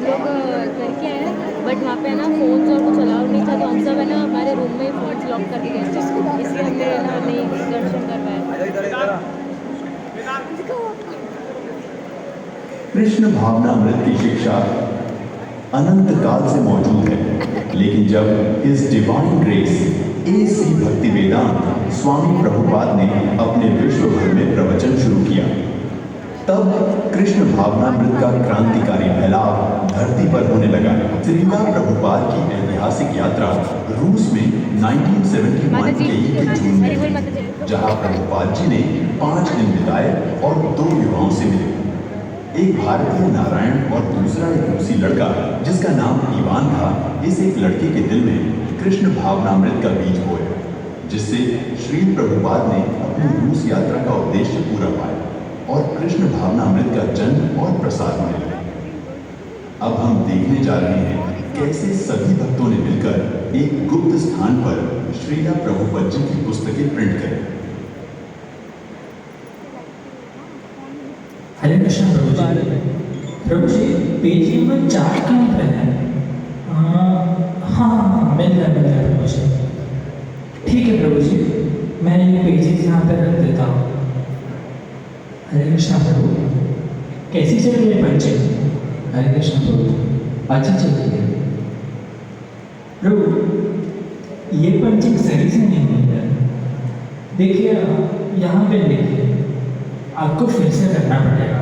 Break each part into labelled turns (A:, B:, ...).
A: हम लोग करके आए हैं, बट वहाँ पे ना फ़ोन्स और कुछ अलाउड नहीं था, तो हम सब है ना हमारे रूम में ही फ़ोन्स लॉक करके गए थे, इसलिए हमने है ना नहीं दर्शन कर पाए।
B: कृष्ण भावनामृत की शिक्षा अनंत काल से मौजूद है, लेकिन जब इस डिवाइन ग्रेस AC भक्ति वेदांत स्वामी प्रभुपाद ने अपने विश्व भर में प्रवचन शुरू किया, तब कृष्ण भावनामृत का क्रांतिकारी फैलाव धरती पर होने लगा। श्रीला प्रभुपाद की ऐतिहासिक यात्रा रूस में 1971 के जून में थी, जहां प्रभुपाद जी ने 5 दिन बिताए और 2 युवाओं से मिले, एक भारतीय नारायण और दूसरा एक रूसी लड़का जिसका नाम इवान था। इस एक लड़के के दिल में कृष्ण भावनामृत का बीज बोया, जिससे श्री प्रभुपाद ने अपनी रूस यात्रा का उद्देश्य पूरा पाया और कृष्ण भावनामृत का जन्म और प्रसार होने लगा। अब हम देखने जा रहे हैं कैसे सभी भक्तों ने मिलकर एक गुप्त स्थान पर श्रीला प्रभुपाद जी की पुस्तकें प्रिंट करें।
C: हरे कृष्ण प्रभु जी। प्रभु जी, पेज नंबर 4 कहाँ पर है? हाँ, मिल रहा प्रभु जी। ठीक है प्रभु जी, मैं ये पेजेस यहाँ पर रख देता हूँ। हरे कृष्ण प्रभु, कैसी चल रही है पंचिंग? हरे कृष्ण प्रभु, अच्छा चल रही है। प्रभु, ये पंचिंग सही से नहीं हुई है। देखिए, यहाँ पे देखिए, आपको फिर से करना पड़ेगा।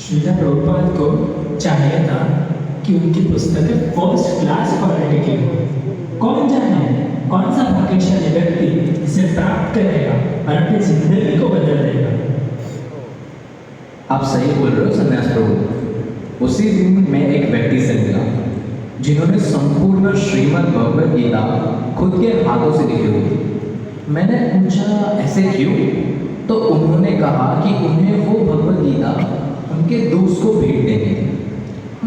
C: श्रीला प्रभुपाद को चाहिए था कि उनकी पुस्तकें फर्स्ट क्लास क्वालिटी की हो। कौन जाने कौन सा भाग्यशाली व्यक्ति इसे प्राप्त करेगा और अपनी जिंदगी को बदल देगा।
D: आप सही बोल रहे हो सन्यास प्रभु। उसी दिन मैं एक व्यक्ति से मिला जिन्होंने संपूर्ण श्रीमद् भगवद गीता खुद के हाथों से लिखी हुई। मैंने पूछा ऐसे क्यों, तो उन्होंने कहा कि उन्हें वो भगवद गीता उनके दोस्त को भेंट देनी थी।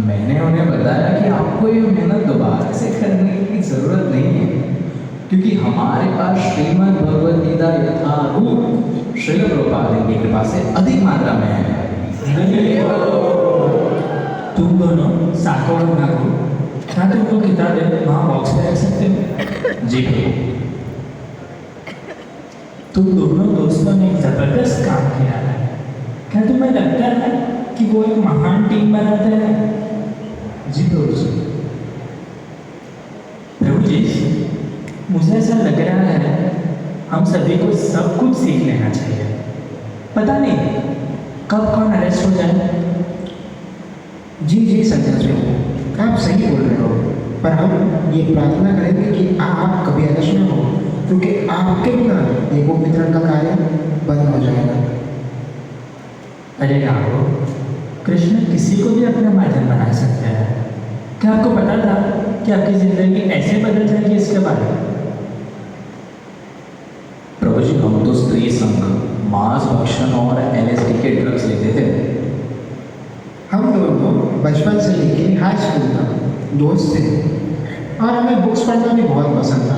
D: मैंने उन्हें बताया कि आपको ये मेहनत दोबारा से करने की ज़रूरत नहीं है, क्योंकि हमारे पास श्रीमद् भगवद गीता यथारूप श्रील प्रभुपाद की कृपा से अधिक मात्रा में है।
C: तुम दोनों साको और नाको, क्या तुमको किताबें वहाँ बॉक्स में रख सकते हो?
D: जी प्रभु।
C: तुम दोनों दोस्तों ने जबरदस्त काम किया है। क्या तुम्हें लगता है कि वो एक महान टीम बनाते हैं? जी प्रभु जी। प्रभु जी, मुझे ऐसा लग रहा है हम सभी को सब कुछ सीख लेना चाहिए। पता नहीं कब कौन अरेस्ट हो जाए।
E: जी जी सन्यास प्रभु, आप सही बोल रहे हो, पर हम ये प्रार्थना करेंगे कि आप कभी अरेस्ट न हो, क्योंकि आपके बिना ये गुप्त वितरण का कार्य बंद हो जाएगा।
C: अरे राघव, कृष्ण किसी को भी अपना माध्यम बना सकते हैं। क्या आपको पता था कि आपकी जिंदगी ऐसे बदल जाएगी इसके बाद?
D: प्रभु जी, हम तो स्त्री संघ, मांस भक्षण और LSD के ड्रग्स लेते थे।
E: हम दोनों बचपन से लेके हाई स्कूल तक दोस्त थे और हमें बुक्स पढ़ना भी बहुत पसंद था।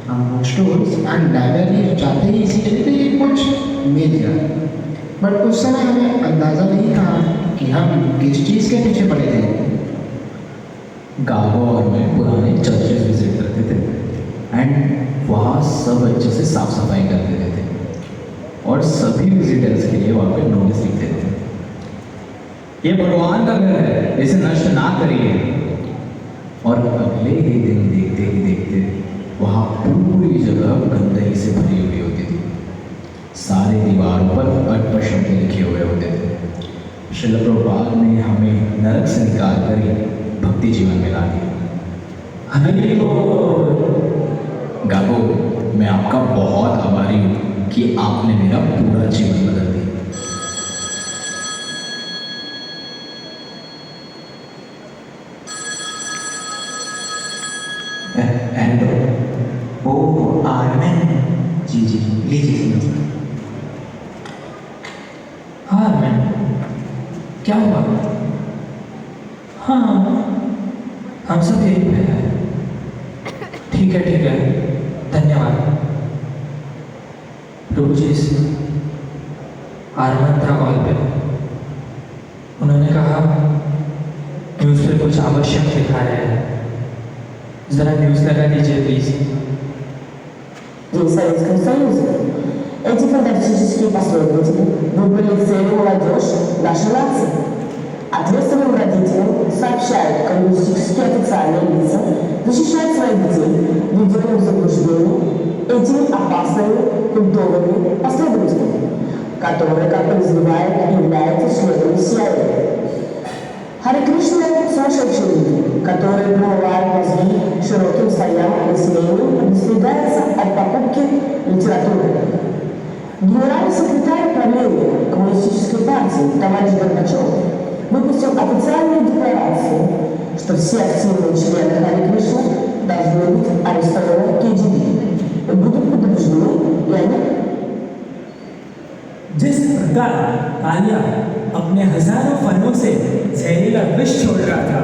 E: हम बुक स्टोर्स एंड लाइब्रेरी जाते ही इसीलिए थे कि कुछ मिल जाए, बट उस समय हमें अंदाज़ा नहीं था कि हम किस चीज़ के पीछे पड़े थे।
D: गाँवों और में पुराने चर्चेस विजिट करते थे एंड वहाँ सब अच्छे से साफ सफाई कर देते थे और सभी विजिटर्स के लिए वहाँ पे नोटिस लिख देते थे, ये भगवान का घर है, इसे नष्ट ना करिए। और अगले ही दिन देखते ही देखते वहाँ पूरी जगह गंदगी से भरी हुई होती थी। सारे दीवारों पर अटपट शब्द लिखे हुए होते थे। श्रील प्रभुपाद ने हमें नरक से निकाल कर ही भक्ति जीवन में ला दिया। गागो, मैं आपका बहुत आभारी हूँ कि आपने मेरा पूरा जीवन बदल दिया।
F: हेलो, ओ आर्मेन जी जी, लीजिए।
C: हाँ मैम, क्या हुआ? हाँ, हम सब यही पे हैं। ठीक है, धन्यवाद। प्रभु जी, आर्मन था कॉल पे। उन्होंने कहा कि कुछ आवश्यक दिखा रहे हैं। ज़रा न्यूज़ लगा दीजिए प्लीज़।
G: День Советского Союза. Эти фантастические последователи выбрали целью молодежь нашей нации. Ответственным родителям сообщают коммунистические официальные лица, защищают своих детей, ведя их в заблуждение этими опасными культурными последователями, которые, как подозревают, являются членами CIA. Харе Кришна – сумасшедшие люди, которые промывают мозги широким слоям населения и достигаются от покупки литературы. Генеральный секретарь правления Коммунистической партии товарищ Горбачев выпустил официальную декларацию, что все активные члены Харе Кришны должны быть арестованы КГБ и будут предупреждены, и они
C: जिस प्रकार कालिया अपने हजारों फलों से जहरीला विष छोड़ रहा था,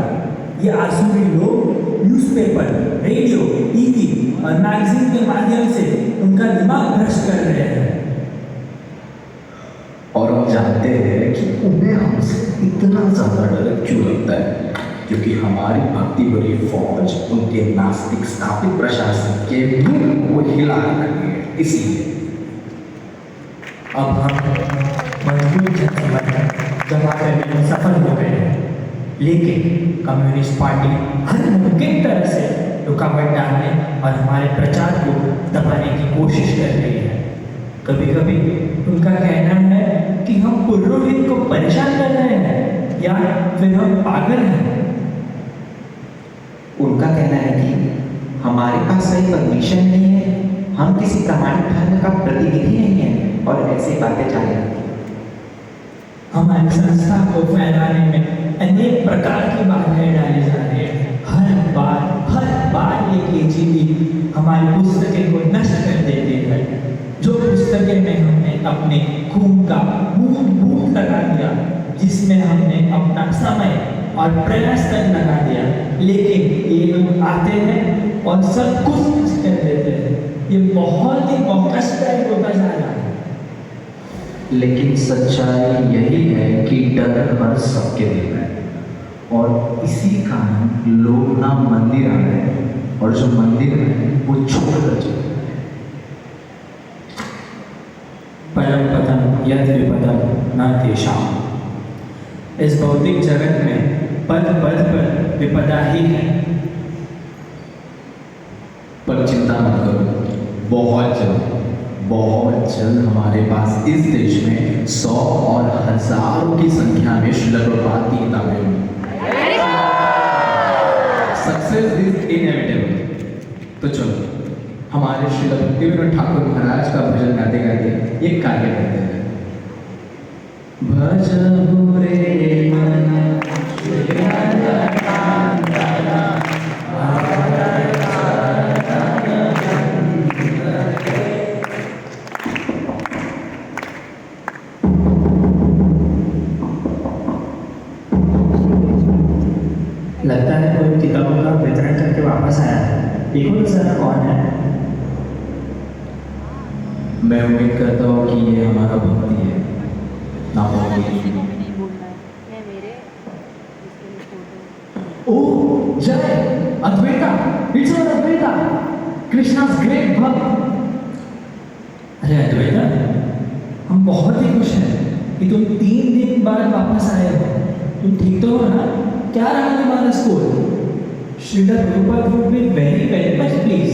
C: ये आसुरी लोग न्यूज़पेपर, रेडियो, टीवी और मैगजीन के माध्यम से उनका दिमाग भ्रष्ट कर रहे हैं।
D: और हम जानते हैं कि उन्हें हमसे इतना ज़्यादा डर क्यों लगता है, क्योंकि हमारी भक्ति भरी फौज उनके नास्तिक स्थापित प्रशासन के मुंह को हिला रही है। इसीलिए
C: अब हम मजबूत जनसंगठन जमा करने में सफल हो गए हैं, लेकिन कम्युनिस्ट पार्टी हर मुमकिन तरह से रुकावट डालने और हमारे प्रचार को दबाने की कोशिश कर रही है। कभी कभी उनका कहना है कि हम पुरोहित को परेशान कर रहे हैं या फिर हम पागल हैं।
F: उनका कहना है कि हमारे पास सही परमिशन नहीं है, हम किसी प्रमाणित धर्म का प्रतिनिधि नहीं है और ऐसी बातें चाहे।
C: हमारी संस्था को फैलाने में अनेक प्रकार की बाधाएं डाली जा रही है। हर बार ये केजीबी हमारी पुस्तकें को नष्ट कर देती है। जो पुस्तकें में हमने अपने खून का बूंद लगा दिया, जिसमें हमने अपना समय और प्रयास तक लगा दिया, लेकिन ये लोग आते हैं और सब कुछ नष्ट कर देते हैं। ये बहुत ही कष्टदायक होता जा रहा है।
D: लेकिन सच्चाई यही है कि डर हर सबके दिल में है, और इसी कारण लोग ना मंदिर आ रहे हैं, और जो मंदिर है वो छोड़कर चले गए।
C: परम पतन यद विपदम न तेषाम्। इस भौतिक जगत में पद पद पर विपदा ही है।
D: पर चिंता मत करो, बहुत जल्द हमारे पास इस देश में 100 और हजारों की संख्या में श्रील प्रभुपाद की किताबें होंगी। Success is inevitable. तो चलो हमारे श्रील भक्तिविनोद ठाकुर महाराज का भजन गाते गाते ये कार्य करते हैं। भजहु रे मन
C: लगता है कोई किताबों का वितरण करके वापस आया है। देखो तो जरा कौन है।
D: मैं उम्मीद करता हूँ कि ये हमारा भक्ति है ना भक्ति। ओह जय Advaita, it's all Advaita, Krishna's great bhakt.
C: अरे अद्वैता, हम बहुत ही खुश हैं कि तुम 3 दिन बाद वापस आए हो। तुम ठीक तो हो ना? क्या रहा तुम्हारा school? Srila Prabhupada would be very very much please.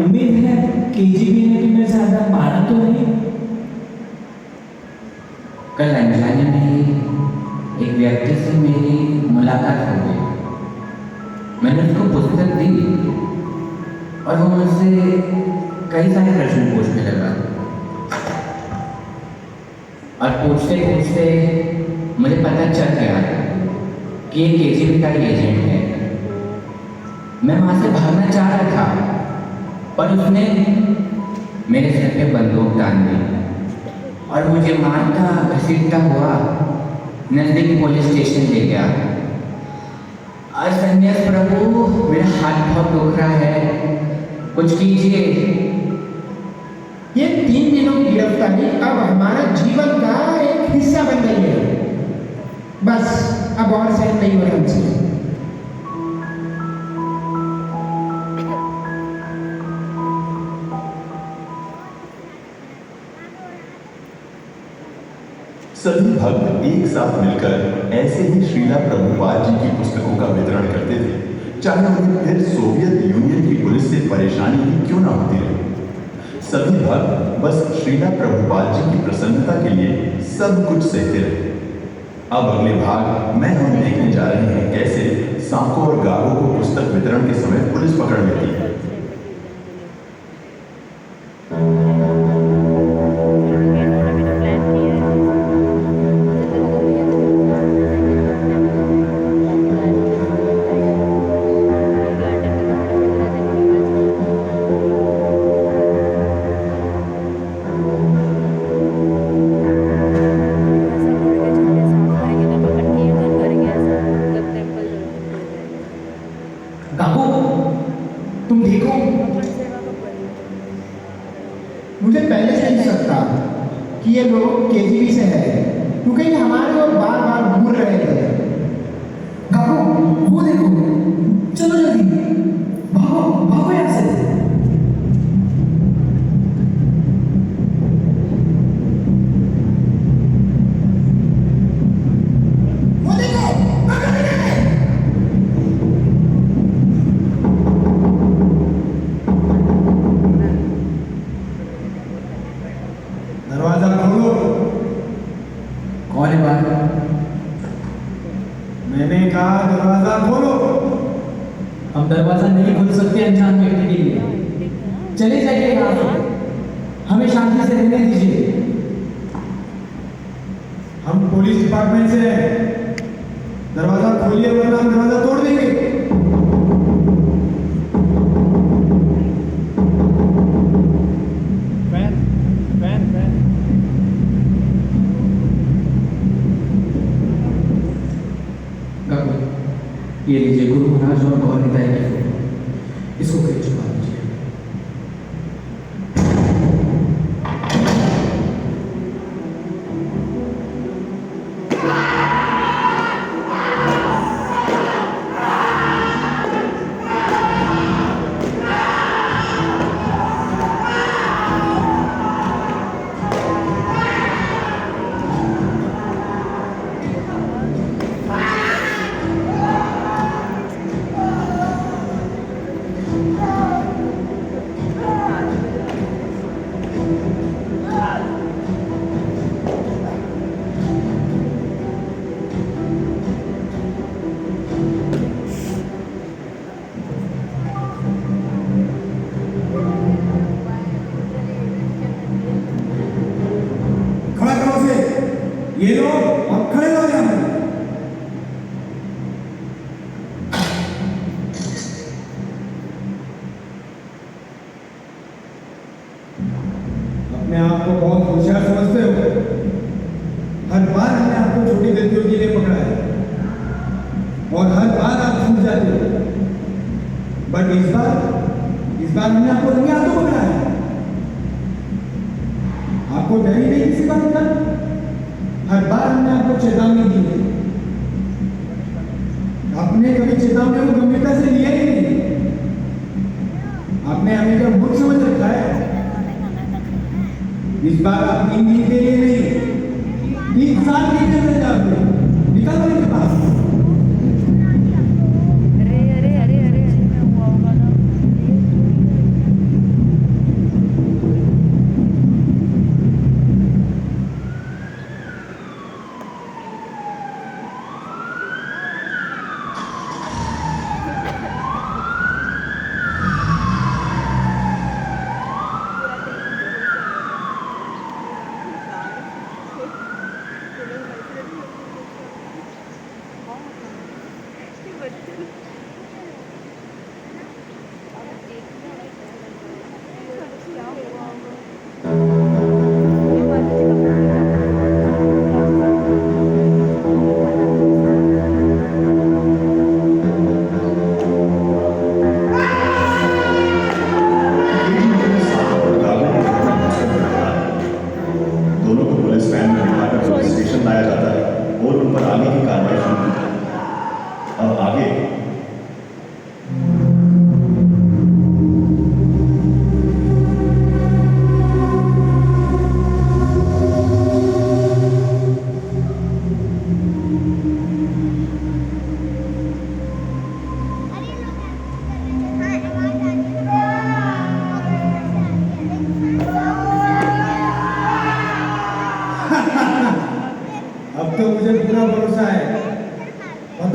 C: उम्मीद है केजीबी ने तुम्हें ज्यादा मारा तो नहीं?
F: कल अनजाने में ही एक व्यक्ति से मेरी मुलाकात हो गई। मैंने उसको पुस्तक दी और वो मुझसे कई सारे प्रश्न पूछने लगा, और पूछते पूछते मुझे पता चल गया कि ये केजीबी का एजेंट है। मैं वहाँ से भागना चाह रहा था, पर उसने मेरे सर पे बंदूक तान दी और मुझे मारता घसीटता हुआ नजदीकी पुलिस स्टेशन ले गया। आज संन्यास प्रभु, मेरा हाथ बहुत दुख रहा है, कुछ कीजिए।
E: ये 3 दिनों की गिरफ्तारी अब हमारा जीवन का एक हिस्सा बन गई है। बस अब और सहन नहीं हो रहा हमसे।
B: सभी भक्त एक साथ मिलकर ऐसे ही श्रीला प्रभुपाद जी की पुस्तकों का वितरण करते थे, चाहे उन्हें फिर सोवियत यूनियन की पुलिस से परेशानी ही क्यों ना होती रहे। सभी भक्त बस श्रीला प्रभुपाद जी की प्रसन्नता के लिए सब कुछ सहते रहे। अब अगले भाग में हम देखने जा रहे हैं कैसे सांको और गागो को पुस्तक वितरण के समय पुलिस पकड़ लेती है।
E: गागो, तुम ठीक हो? मुझे पहले से ही शक था कि ये लोग केजीबी से है, क्योंकि ये हमारे और बार बार घूर रहे थे। गागो, वो देखो, चलो जल्दी, भागो भागो यहाँ से। वो देखो, पकड़ लिया।
H: दरवाजा खोलो।
D: कौन है बाहर?
H: मैंने कहा दरवाजा खोलो।
C: हम दरवाजा नहीं खोल सकते अनजान व्यक्ति के लिए। चले जाइए यहाँ से, हमें शांति से रहने दीजिए।
H: हम पुलिस डिपार्टमेंट से हैं। दरवाजा खोलिए वरना हम दरवाजा तोड़ देंगे।
C: गागो, ये लीजिए गुरु महाराज और गौर निताई की फोटो, इसको कहीं छुपा दीजिए।
H: खड़ा करो उसे। ये लो, अब खड़े हो यहाँ पे। अपने आप को बहुत होशियार समझते हो। हर बार हमने आपको छोटी गलतियों के लिए पकड़ा है और हर बार आप छूट जाते हो, बट इस बार हमने आपको रंगे हाथों पकड़ा है। आपको डर ही नहीं किसी बात का। हर बार हमने आपको चेतावनी दी है, आपने कभी चेतावनी को गंभीरता से लिया ही नहीं। आपने हमें क्या मूर्ख समझ रखा है। इस बार आप 3 दिन के लिए नहीं, 3 साल के लिए अंदर जाओगे। निकलो इनके पास।
A: अरे अरे अरे अरे हुआ होगा ना।
B: दोनों को पुलिस वैन में बिठाकर पुलिस स्टेशन लाया जाता है और उन पर आगे की कार्रवाई शुरू की जाती है। अब आगे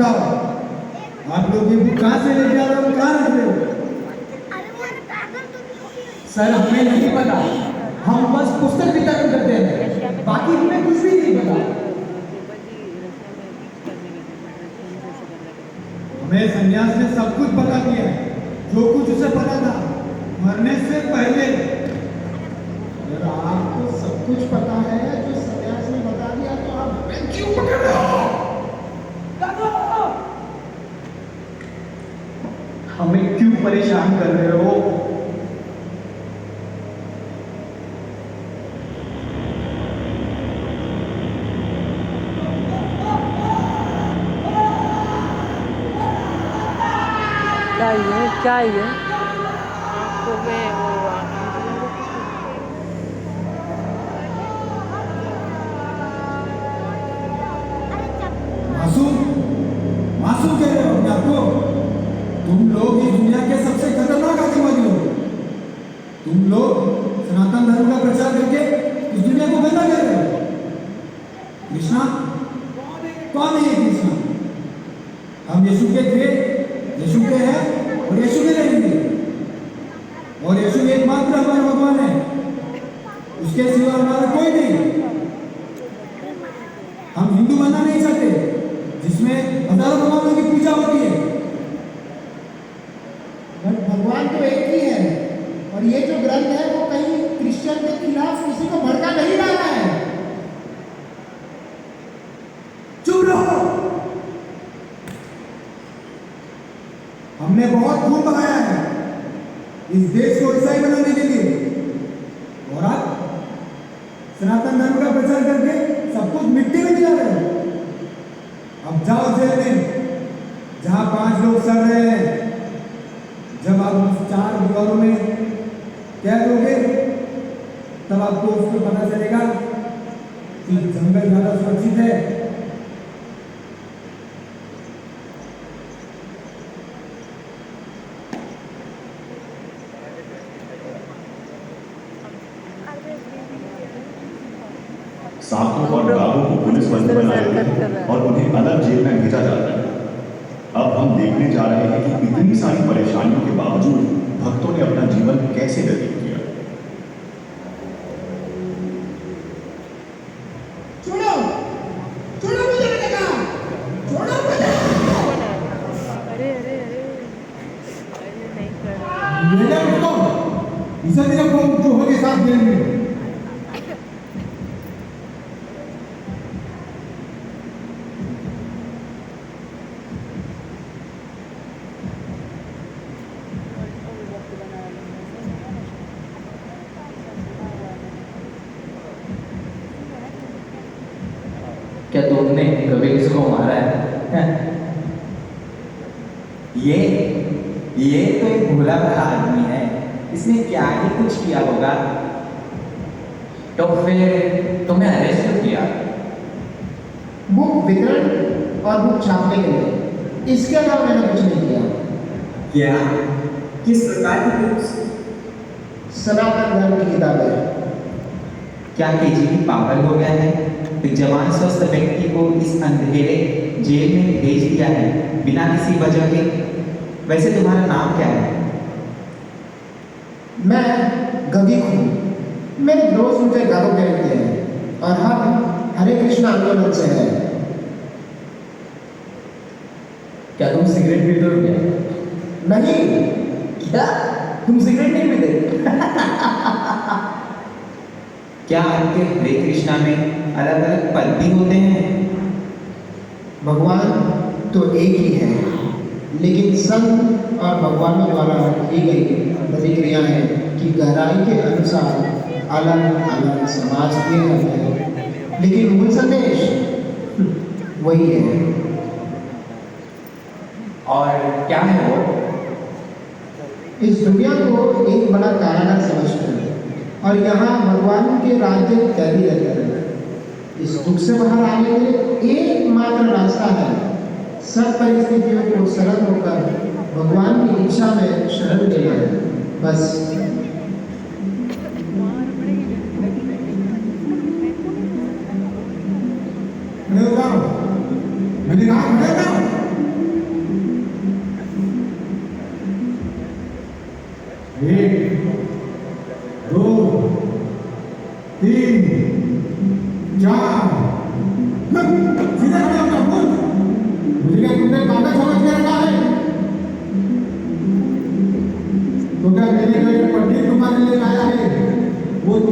H: बताओ, आप लोग ये बुक कहाँ से लेके आ रहे हो, कहाँ रख रहे हो?
E: सर हमें नहीं पता, हम बस पुस्तक वितरण करते हैं, बाकी हमें कुछ भी नहीं पता।
H: हमें सन्यास ने सब कुछ बता दिया है, जो कुछ उसे पता था मरने से पहले।
E: अगर आपको सब कुछ पता है जो सन्यास ने बता दिया तो आप हमें क्यों पकड़ रहे हो? हमें क्यों परेशान कर रहे हो?
A: क्या है ये आंखों में वो
H: मासूम मासूम कह रहे हो अपने आप को? तुम लोग इस दुनिया के सबसे खतरनाक आतंकवादी हो। तुम लोग सनातन धर्म का प्रचार करके इस दुनिया को गंदा कर रहे हो। कृष्णा कौन है ये कृष्णा? हम यीशु के थे, यीशु के हैं और यीशु के रहेंगे। और यीशु एकमात्र हमारा भगवान है, उसके सिवा हमारा कोई नहीं। हम हिंदू बनना नहीं चाहते जिसमें हजारों भगवानों की पूजा होती है।
E: भगवान तो एक ही है और ये जो ग्रंथ है वो कहीं क्रिश्चियन के खिलाफ किसी को भड़का नहीं रहा है।
H: चुप रहो। हमने बहुत खून बहाया है इस देश को ईसाई बनाने के लिए, और आप सनातन धर्म का प्रचार करके सब कुछ मिट्टी में मिला रहे हो। अब जाओ जेल में जहां 5 लोग सड़ रहे हैं। जब आप उस 4 दीवारों में कैद होगे तब आपको उसको पता चलेगा कि जंगल ज्यादा सुरक्षित है।
B: साधुओं और रागों को पुलिस बंदी बना देते हैं और उन्हें अलग जेल में भेजा जाता है। अब हम देखने जा रहे हैं कि इतनी सारी परेशानियों के बावजूद भक्तों ने अपना जीवन कैसे व्यतीत किया।
E: छोड़ो, छोड़ो मुझे, मैंने कहा, छोड़ो मुझे।
A: अरे अरे अरे अरे नहीं कर रहा।
H: ले जाओ इसको, इसे भी रखो चूहों के साथ जेल में।
F: क्या तुमने कभी किसी को मारा है? ये तो एक भोला भाला आदमी है, इसने क्या ही कुछ किया होगा। तो फिर तुम्हें अरेस्ट क्यों किया?
E: बुक वितरण और बुक छापने के लिए, इसके अलावा मैंने कुछ नहीं किया।
F: क्या? किस प्रकार की बुक्स?
E: सनातन धर्म की किताबें।
F: क्या केजीबी पागल हो गया है? एक जवान स्वस्थ व्यक्ति को इस अंधेरे जेल में भेज दिया है बिना किसी वजह के। वैसे तुम्हारा नाम क्या है?
E: मैं गगीक हूँ, मेरे दोस्त मुझे गारो कहते हैं और हम हरे कृष्ण आंदोलन से हैं।
D: क्या तुम सिगरेट पीते हो क्या?
E: नहीं,
F: क्या तुम सिगरेट नहीं पीते? क्या आपके हरे कृष्णा में अलग अलग पद भी होते हैं?
E: भगवान तो एक ही है, लेकिन संत और भगवानों द्वारा की गई प्रतिक्रियाएं की गहराई के अनुसार अलग अलग समाज के हैं, लेकिन मूल संदेश वही है।
F: और क्या है वो?
E: इस दुनिया को एक बड़ा कारागार समझकर और यहाँ भगवान के राज्य कैदी रहकर इस दुख से बाहर आने के लिए एकमात्र रास्ता है सब परिस्थितियों को सरल होकर भगवान की इच्छा में शरण लेना है, बस।
H: मैंने कहा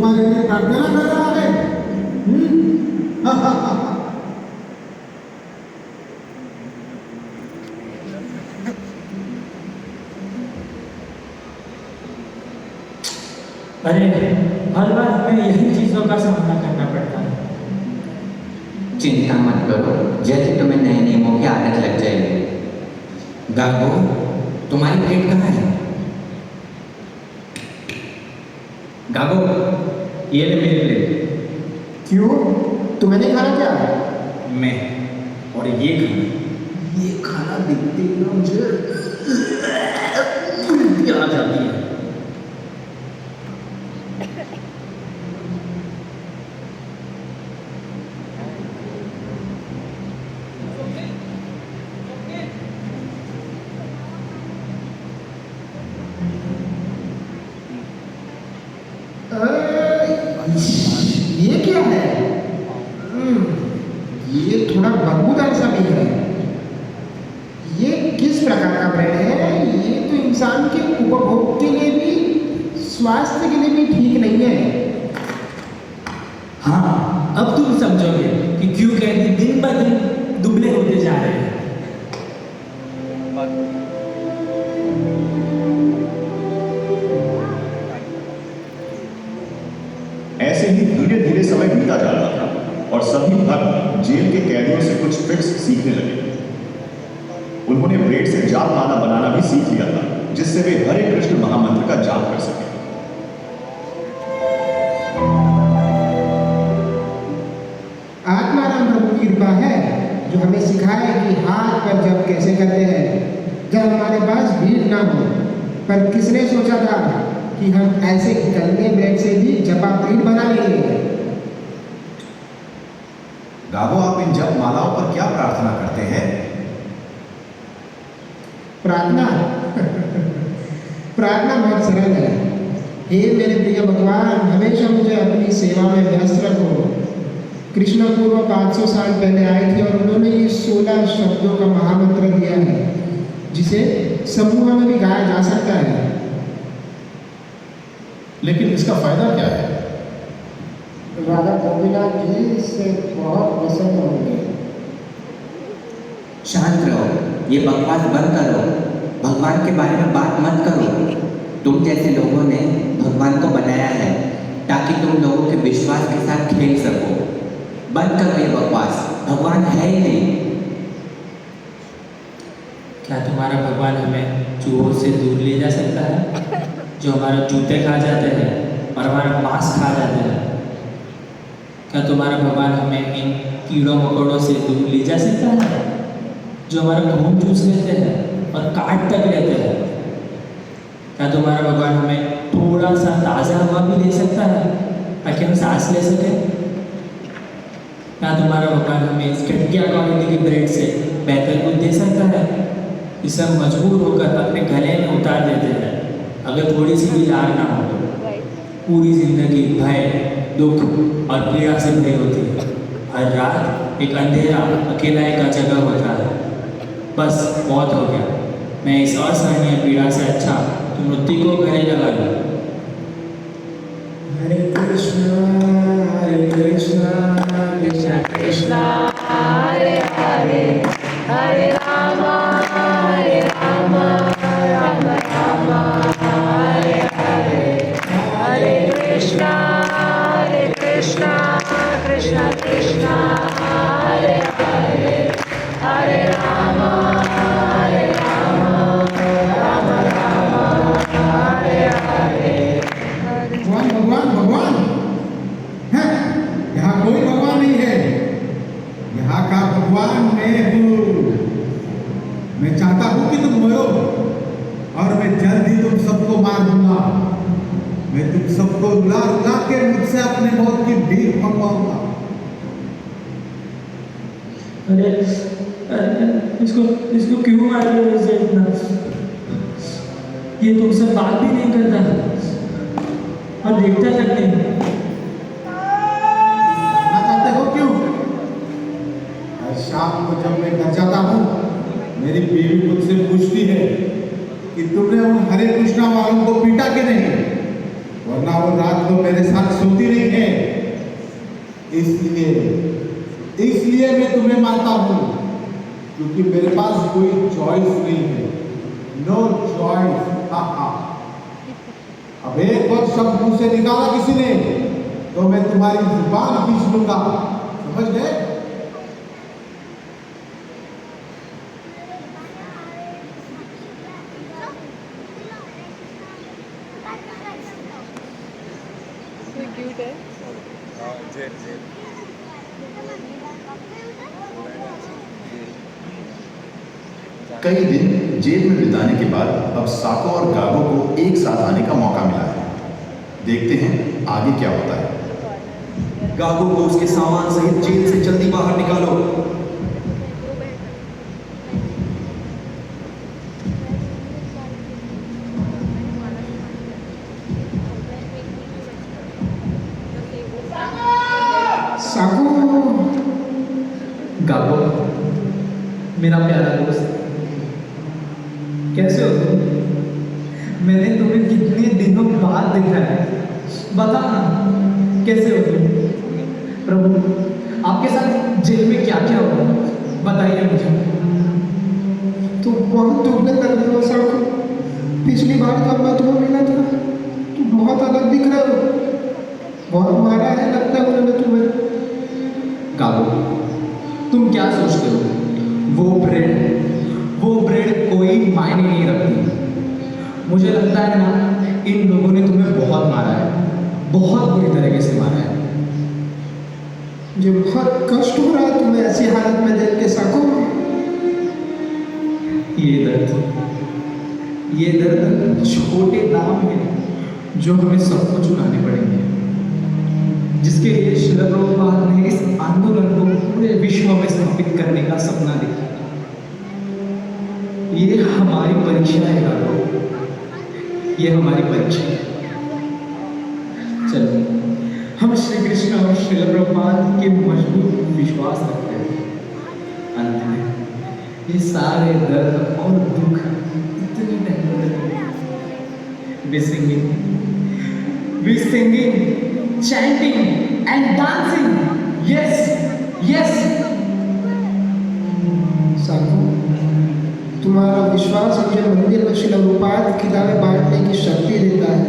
E: तुम्हारे लिए प्रार्थना कर रहा है।
C: अरे हर बार हमें यही चीज़ों का सामना करना पड़ता है।
F: चिंता मत करो, जल्दी तुम्हें नए नियमों की आदत लग जाएगी। गागो, तुम्हारी प्लेट कहाँ है? गागो, ये ले मेरी प्लेट।
E: क्यों? तुम्हें नहीं खाना क्या?
F: मैं और ये खाना दिखते ही ना मुझे उल्टी आ जाती है।
E: ये क्या है? ये थोड़ा बदबूदार सा भी है। ये किस प्रकार का ब्रेड है? ये तो इंसान के उपभोग के लिए भी, स्वास्थ्य के लिए भी ठीक नहीं है।
C: हाँ, अब तुम समझोगे कि क्यों कैदी दिन ब दिन दुबले होते जा रहे हैं।
B: ऐसे ही धीरे धीरे समय बीता जा रहा था और सभी भक्त जेल के कैदियों से कुछ ट्रिक्स सीखने लगे। उन्होंने ब्रेड से जाप माला बनाना भी सीख लिया था, जिससे वे हरे कृष्ण महामंत्र का जाप कर सके।
E: आत्माराम प्रभु की कृपा है जो हमें सिखाए कि हाथ पर जप कैसे करते हैं जब हमारे पास भीड़ ना हो। पर किसने सोचा था कि हम ऐसे गंदे ब्रेड से भी जपा पीठ बना लेंगे।
I: गागो, आप इन जप मालाओं पर क्या प्रार्थना करते हैं?
E: प्रार्थना प्रार्थना बहुत सरल है। हे मेरे प्रिय भगवान, हमेशा मुझे अपनी सेवा में व्यस्त रखो। कृष्ण पूर्व 500 साल पहले आए थे और उन्होंने ये 16 शब्दों का महामंत्र दिया है, जिसे समूह में भी गाया जा सकता है।
I: लेकिन इसका फायदा क्या है?
E: राधा गोपीनाथ जी इससे बहुत प्रसन्न होंगे।
F: शांत रहो, ये बकवास बंद करो। भगवान के बारे में बात मत करो। तुम जैसे लोगों ने भगवान को बनाया है ताकि तुम लोगों के विश्वास के साथ खेल सको। बंद करो ये बकवास, भगवान है ही नहीं।
C: क्या तुम्हारा भगवान हमें चूहों से दूर ले जा सकता है, जो हमारे जूते खा जाते हैं और हमारा मांस खा जाते हैं? क्या तुम्हारा भगवान हमें इन कीड़ों मकोड़ों से दूर ले जा सकता है, जो हमारा खून चूस लेते हैं और काट तक लेते हैं? क्या तुम्हारा भगवान हमें थोड़ा सा ताज़ा हवा भी दे सकता है ताकि हम सांस ले सकें? क्या तुम्हारा भगवान हमें इस घटिया क्वालिटी की ब्रेड से बेहतर कुछ दे सकता है, जिसे हम मजबूर होकर अपने गले में उतार देते हैं अगर थोड़ी सी भी लार ना हो? पूरी जिंदगी भय, दुख और पीड़ा से भरी होती है। हर रात एक अंधेरा अकेला एक जगह होता है। बस बहुत हो गया। मैं इस असहनीय पीड़ा से अच्छा तुम मृत्यु को गले लगा लो।
E: हरे कृष्णा कृष्णा कृष्णा
A: हरे हरे, हरे राम राम राम हरे हरे, हरे कृष्णा कृष्णा कृष्णा हरे हरे, हरे राम राम राम हरे हरे।
E: भगवान भगवान है? यहाँ कोई भगवान नहीं है। यहाँ का भगवान मैं हूँ। मैं चाहता हूँ कि तुम मरो और मैं जल्द ही तुम सबको मार दूंगा। मैं तुम सबको रुला रुला के मुझसे अपने मौत की भीख मंगवाऊंगा।
C: अरे इसको क्यों मार रहे हो इसे इतना? ये तुमसे बात भी नहीं करता और देखता तक नहीं।
E: ना चाहते हो क्यों? हर शाम को जब मैं घर जाता हूँ, मेरी बीवी मुझसे पूछती है कि तुमने उन हरे कृष्णा वालों को पीटा कि नहीं,
J: वरना वो रात को मेरे साथ सोती नहीं है। इसलिए मैं तुम्हें मानता हूँ, क्योंकि मेरे पास कोई चॉइस नहीं है। No choice. अब एक वक्त शब्द मुंह से निकाला किसी ने तो मैं तुम्हारी जुबान खींच लूंगा, समझ गए?
A: क्यूट है।
B: कई दिन जेल में बिताने के बाद अब साको और गागो को एक साथ आने का मौका मिला है। देखते हैं आगे क्या होता है।
K: गागो को उसके सामान सहित जेल से जल्दी बाहर निकालो।
E: साको,
C: गागो, मेरा प्यारा दोस्त, कैसे हो तुम? मैंने तुम्हें कितने दिनों बाद देखा है, बता ना कैसे हो तुम? प्रभु, आपके साथ जेल में क्या क्या हुआ, बताइए मुझे।
E: तू बहुत दुखने लग रही हो साको। पिछली बार जब मैं तुम्हें मिला था तू बहुत अलग दिख रहे हो। बहुत मारा है लगता है उन्होंने तुम्हें।
C: गागो, तुम क्या सोचते हो? वो ब्रेड कोई मायने नहीं रखती। मुझे लगता है ना, इन लोगों ने तुम्हें बहुत मारा है, बहुत बुरी तरीके से मारा है।
E: मुझे बहुत कष्ट हो रहा है तुम्हें ऐसी हालत में देख के साको।
C: ये दर्द छोटे दाम हैं जो हमें सबको चुकाने पड़ेंगे, जिसके लिए श्रील प्रभुपाद ने इस आंदोलन को पूरे विश्व में स्थापित करने का सपना देखा। ये हमारी परीक्षा है गागो, ये हमारी परीक्षा है। चलो, हम श्री कृष्ण और श्रील प्रभुपाद के मजबूत विश्वास रखते हैं। अंत में ये सारे दर्द और दुख इतनी temporary, we singing, chanting and dancing. Yes, yes.
E: साको, तुम्हारा विश्वास मुझे मंदिर में श्रील प्रभुपाद किताबें बांटने की शक्ति देता है,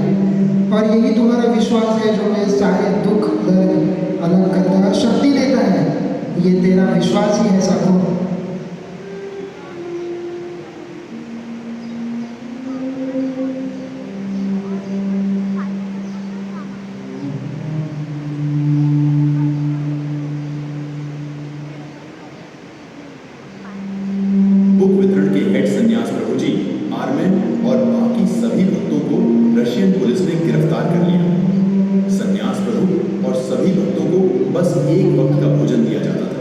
E: और यही तुम्हारा विश्वास है जो मैं सारे दुख दर्द अलग करता है, शक्ति देता है। ये तेरा विश्वास ही है साको।
B: बुक वितरण के हेड सन्यास प्रभु जी, आर्मिन और बाकी सभी भक्तों को रशियन पुलिस ने गिरफ्तार कर लिया। सन्यास प्रभु और सभी भक्तों को बस एक वक्त का भोजन दिया जाता था,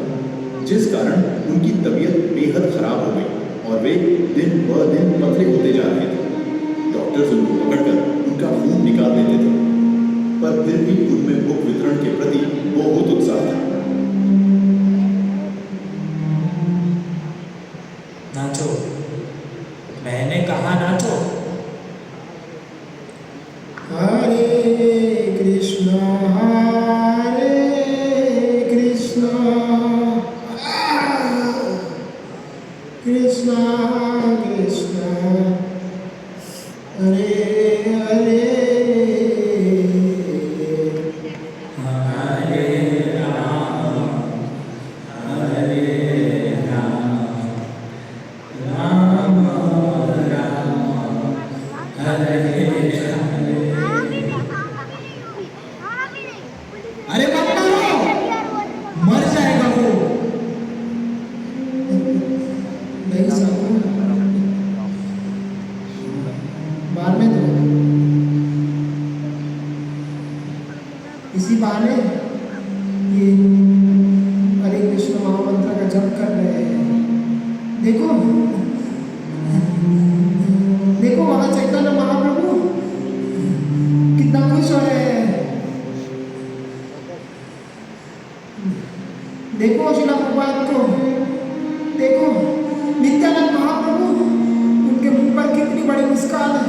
B: जिस कारण उनकी तबीयत बेहद खराब हो गई और वे दिन ब दिन पतले होते जा रहे थे। डॉक्टर्स उनको पकड़कर उनका खून निकाल देते थे, पर फिर भी उनमें बुक वितरण के प्रति बहुत उत्साह था।
C: नाचो, मैंने कहा नाचो।
E: हरे कृष्णा कृष्णा कृष्णा हरे हरे
J: अरे मत मारो, मर जाएगा वो।
E: नहीं साको, मारने दो। इसी बहाने ये हरे कृष्ण महामंत्र का जप कर रहे हैं। देखो देखो, वहां चैतन्य महाप्रभु कितना खुश हो रहे हैं। देखो श्रील प्रभुपाद को, देखो नित्यानंद महाप्रभु, उनके मुंह पर कितनी बड़ी मुस्कान है।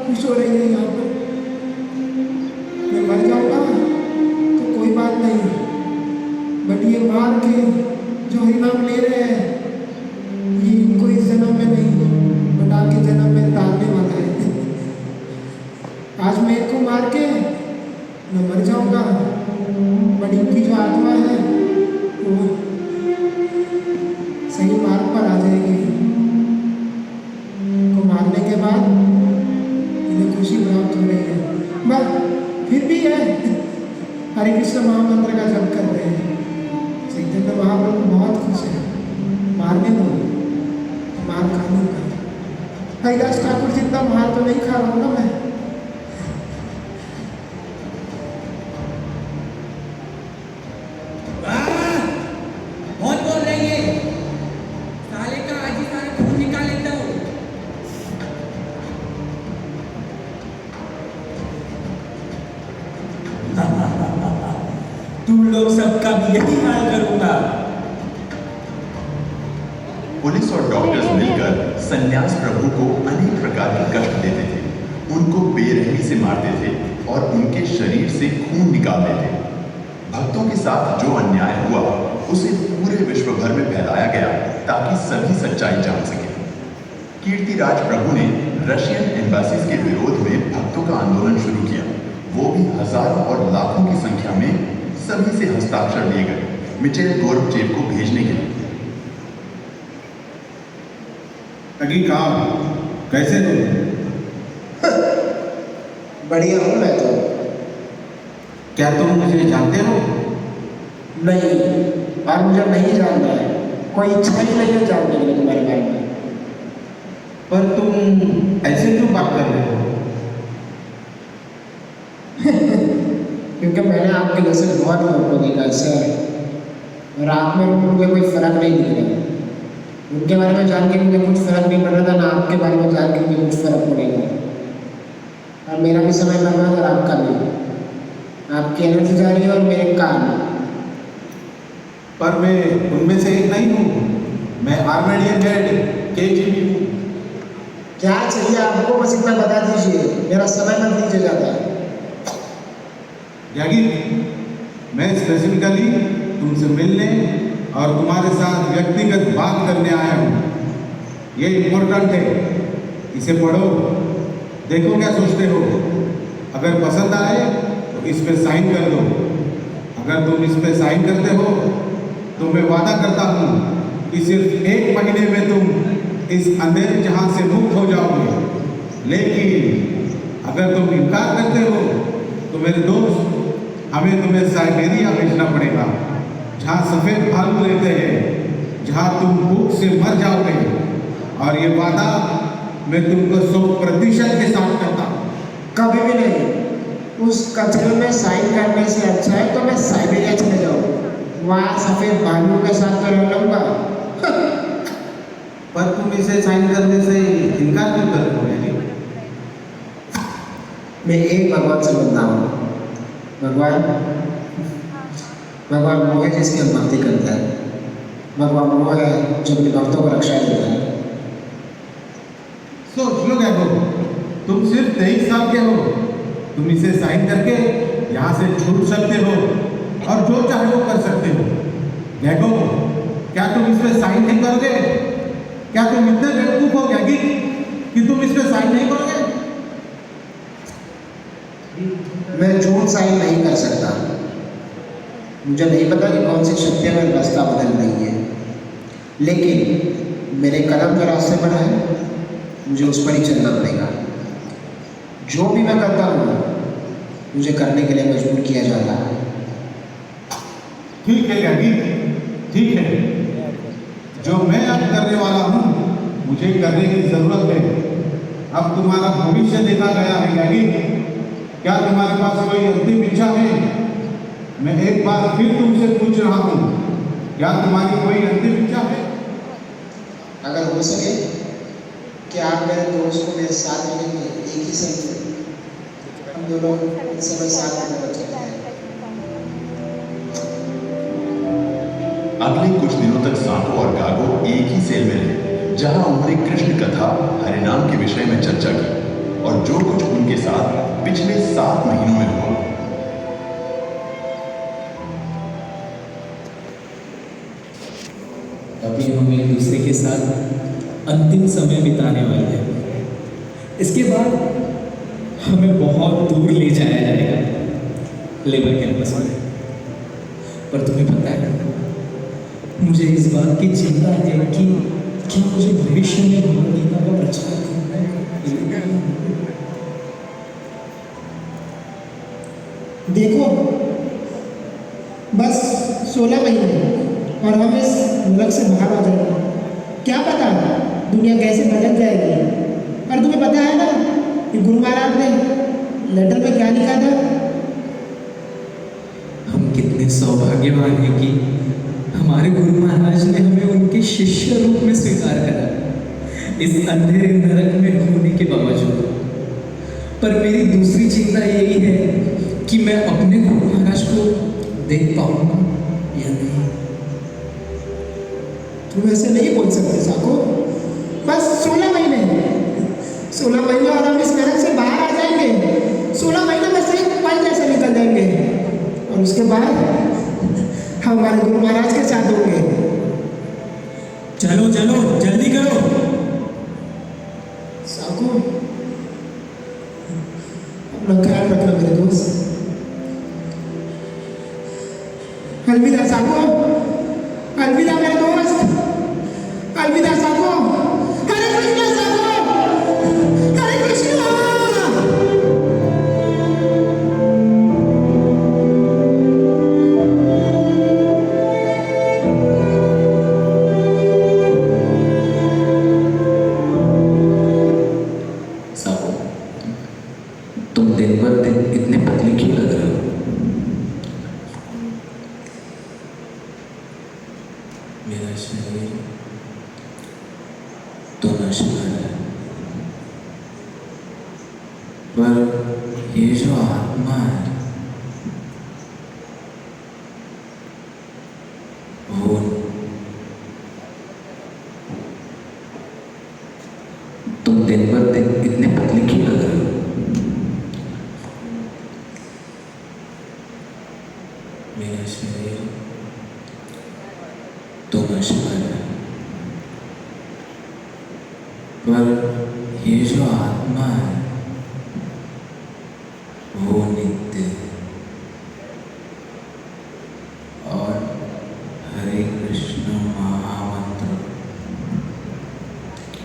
E: खुश हो रही है यहाँ पर। मैं मर जाऊंगा तो कोई बात नहीं, बट ये मार के जो हरिनाम ले रहे हैं ये इनको इस जन्म में नहीं बट आगे जन्म में तारने वाला है। आज मैं इनको मार के मैं मर जाऊंगा, बट इनकी जो आत्मा है वो सही मार्ग पर आ जाएगी। इनको मारने के बाद इन्हें खुशी प्राप्त हो रही है, बट फिर भी है हरे कृष्ण महामंत्र का जप कर रहे हैं। चैतन्य महाप्रभु बहुत खुश है, मारने दो, मार खा लूंगा। हरिदास ठाकुर जितना मार तो नहीं खा रहा हूँ ना मैं।
F: बहुत बोल रही है, साले का आज ही सारा खून निकाल लेता हूँ। तुम लोग सबका भी यही हाल करूंगा।
B: पुलिस और डॉक्टर्स मिलकर सन्यास प्रभु को अनेक प्रकार के कष्ट देते थे, उनको बेरहमी से मारते थे और उनके शरीर से खून निकालते थे। भक्तों के साथ जो अन्याय हुआ उसे पूरे विश्व भर में फैलाया गया ताकि सभी सच्चाई जान सके। कीर्तिराज प्रभु ने रशियन एम्बेसीज के विरोध में भक्तों का आंदोलन शुरू किया, वो भी हजारों और लाखों की संख्या में। सभी से हस्ताक्षर लिए गए मिचेल गोर्बचेव को भेजने के लिए।
J: अगी काम कैसे तुम?
E: बढ़िया हूँ मैं तो।
J: क्या तुम मुझे जानते हो?
E: नहीं, और मुझे नहीं जानना है, कोई इच्छा ही नहीं है जानने के लिए तुम्हारे बारे में।
J: पर तुम ऐसे क्यों बात कर रहे हो?
E: क्योंकि मैंने आपके जैसे बहुत लोगों को देखा सर, और आप में मुझे कोई फर्क नहीं दिख रहा। उनके बारे में जान के मुझे कुछ फर्क नहीं पड़ रहा था, ना आपके बारे में जान के मुझे कुछ फर्क पड़ेगा। और मेरा भी समय बर्बाद और आपका भी। आपकी एनर्जी जा रही है और मेरे कान।
J: पर मैं उनमें से एक नहीं हूँ, मैं आर्मेनियन हेड KGB हूँ।
E: क्या चाहिए आपको, बस इतना बता दीजिए, मेरा समय मत लीजिए ज़्यादा।
J: यागी, मैं स्पेसिफिकली तुमसे मिलने और तुम्हारे साथ व्यक्तिगत बात करने आया हूँ। ये इम्पोर्टेंट है, इसे पढ़ो, देखो क्या सोचते हो। अगर पसंद आए तो इस पे साइन कर दो। अगर तुम इस पे साइन करते हो तो मैं वादा करता हूँ कि सिर्फ 1 महीने में तुम इस अंधेरे जहां से मुक्त हो जाओगे। लेकिन अगर तुम इनकार करते हो तो मेरे दोस्त, हमें तुम्हें साइबेरिया भेजना पड़ेगा, जहाँ सफ़ेद भालू रहते हैं, जहाँ तुम भूख से मर जाओगे। और ये वादा मैं तुमको 100% के साथ करता हूँ।
E: कभी भी नहीं। उस कचरे में साइन करने से अच्छा है तो मैं साइबेरिया चले जाऊँ, वहाँ सफ़ेद भालू के साथ तो रह लूँगा।
J: पर तुम इसे साइन करने से इनकार क्यों कर रहे हो?
E: मैं एक भगवान से बनता हूँ। भगवान वो है जिसकी हम भक्ति करते हैं। भगवान वो है जो अपने भक्तों को रक्षा देता है।
J: सोच लो गैगो, तुम सिर्फ 23 साल के हो, तुम इसे साइन करके यहाँ से छूट सकते हो और जो चाहे वो कर सकते हो। गैगो, क्या तुम इस पे साइन नहीं करोगे? क्या तुम इतने बेवकूफ हो गैगी कि तुम इस पे साइन नहीं करोगे?
E: मैं झूठ साइन नहीं कर सकता। मुझे नहीं पता कि कौन सी शक्तियाँ मेरा रास्ता बदल रही है, लेकिन मेरे कदम जो रास्ते पर है मुझे उस पर ही चलना पड़ेगा। जो भी मैं करता हूँ मुझे करने के लिए मजबूर किया जाता है।
J: ठीक है गैगी, ठीक है। जो मैं अब करने वाला हूँ मुझे करने की जरूरत है। अब तुम्हारा भविष्य देखा गया है गैगी। क्या तुम्हारे पास कोई अंतिम इच्छा है? मैं एक बार फिर तुमसे पूछ रहा हूँ, क्या तुम्हारी कोई अंतिम इच्छा है?
E: अगर हो सके कि आप मेरे दोस्त को मेरे साथ मिलेंगे एक ही समय में, हम दोनों इस समय साथ में चलते हैं।
B: अगले कुछ दिनों तक सांको और गागो एक ही सेल में रहे, जहां उन्होंने कृष्ण कथा हरिनाम के विषय में चर्चा की और जो कुछ उनके साथ पिछले 7 महीनों में हुआ।
C: अभी हम एक दूसरे के साथ अंतिम समय बिताने वाले हैं। इसके बाद हमें बहुत दूर ले जाया जाएगा लेबर कैंपस में। पर तुम्हें पता है, मुझे इस बात की चिंता है कि क्या मुझे भविष्य में भगवद्गीता का प्रचार करना है।
E: देखो, बस 16 महीने और हम इस मुल्क से बाहर आ जाएंगे। क्या पता दुनिया कैसे बदल जाएगी। और तुम्हें पता है ना कि गुरु महाराज ने लेटर में क्या लिखा था?
C: हम कितने सौभाग्यवान हैं कि हमारे गुरु महाराज ने हमें उनके शिष्य रूप में स्वीकार करा, इस अंधेरे नरक में होने के बावजूद। पर मेरी दूसरी चिंता यही है कि मैं अपने गुरु महाराज को देख पाऊंगा या नहीं।
E: तुम ऐसे नहीं बोल सकते साको। बस 16 महीने 16 महीने और हम इस नरक से बाहर आ जाएंगे। 16 महीने में से एक पल जैसे निकल जाएंगे और उसके बाद हम हमारे गुरु महाराज के साथ होंगे।
C: चलो चलो जल्दी करो।
E: साको, अपना ख्याल रखना मेरे दोस्त। अलविदा साको, अलविदा मेरे दोस्त, अलविदा साको। हरे कृष्णा साको, हरे कृष्णा।
D: साहू, तुम दिन भर दिन इतने पतले क्यों लग रहे हो?
C: मेरा शरीर तो नश्वर है, पर ये जो आत्मा है वो
D: तुम दिन भर दिन इतने पतले क्यों लग रहे हो?
C: मेरा शरीर तो नश्वर है, पर ये जो आत्मा है वो नित्य है। और हरे कृष्ण महामंत्र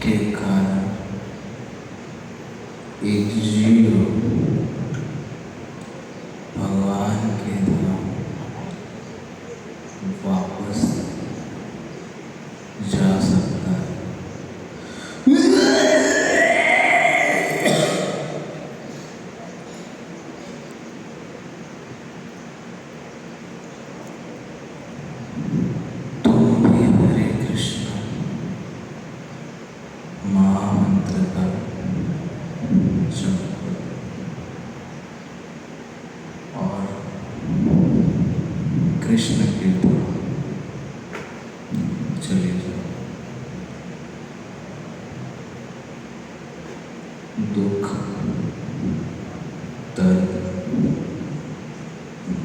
C: के कारण एक जीव भगवान के धाम वापस जा सकता है। तुम भी हरे कृष्ण महामंत्र का जप और कृष्ण के धाम चले जाओ। दुख, दर्द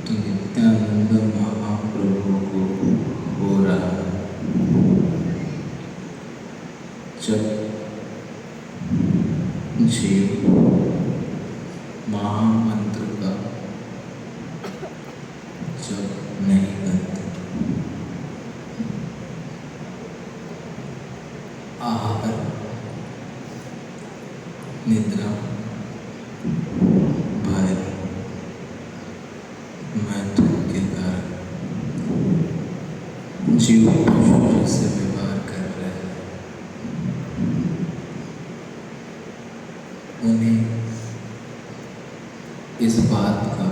C: तो नित्यानंद महाप्रभु को हो रहा है। जब जीव महामंत्र का जप नहीं करते, आहार, निद्रा, भय, मैथुन के कारण जीव पशु से व्यवहार कर रहे हैं। उन्हें इस बात का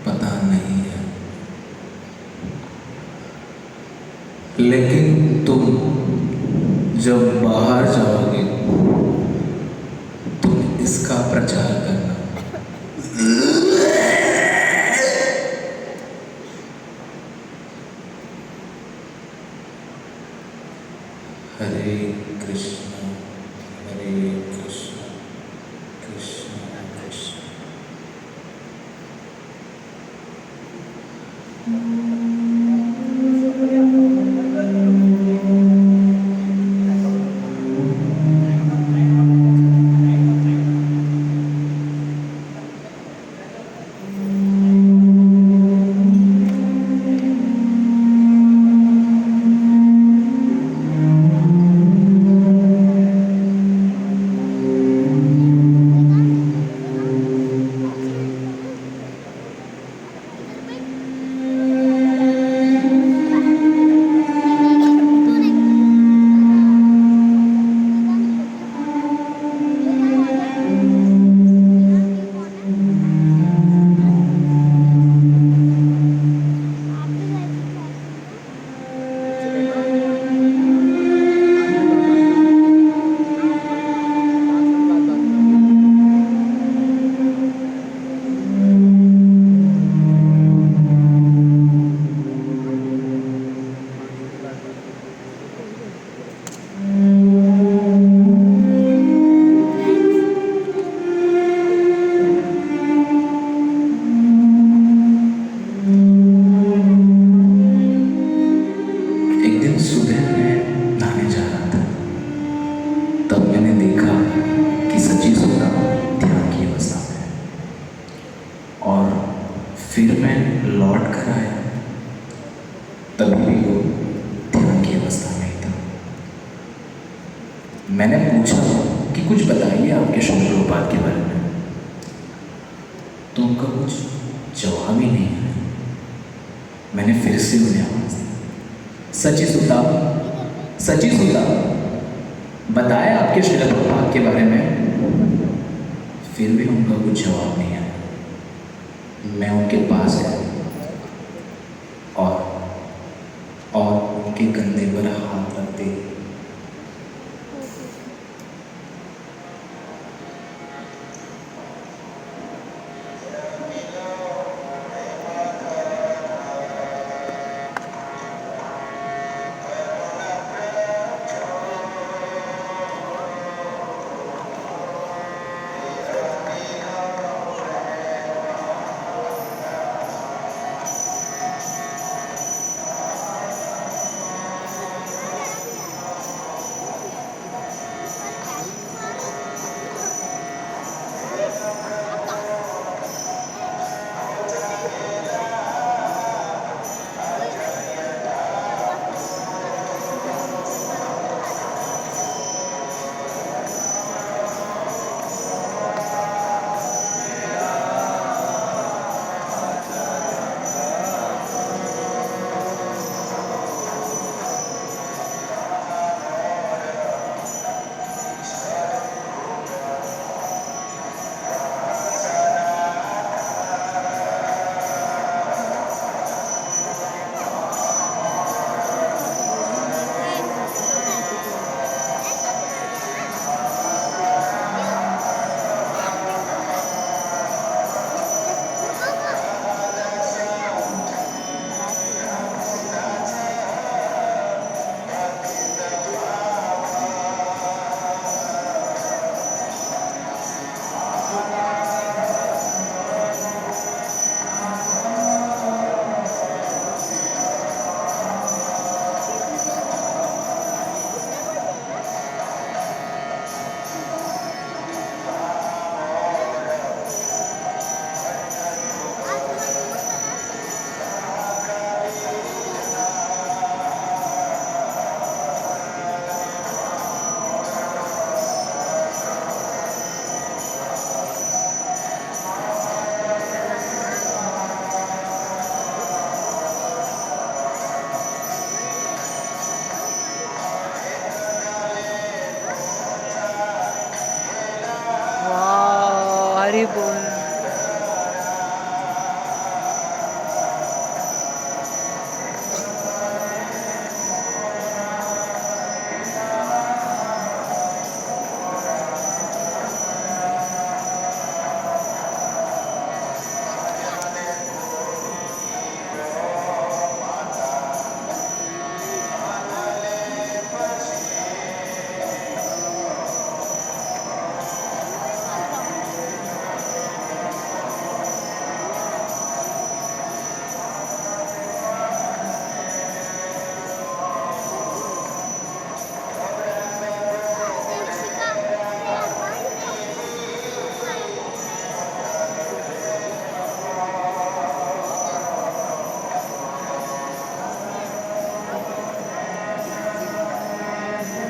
C: पता नहीं है, लेकिन तुम जब बाहर जाओगे तुम इसका प्रचार करना। हरे कृष्ण हरे कृष्ण
D: एक दिन सुबह मैं नहाने जा रहा था, तब मैंने देखा कि सची सोना ध्यान की अवस्था में है। और फिर मैं लौट कर आया, तभी भी वो ध्यान की अवस्था में ही था। मैंने पूछा कि कुछ बताइए आपके शिल प्रभुपाद के बारे में, तो उनका कुछ जवाब ही नहीं है। मैंने फिर से उन्हें आवाज दी, सची सुता बताया आपके शिल प्रभुपाद के बारे में। फिर भी उनका कुछ जवाब नहीं आया। मैं उनके पास गया और उनके कंधे पर हाथ रखते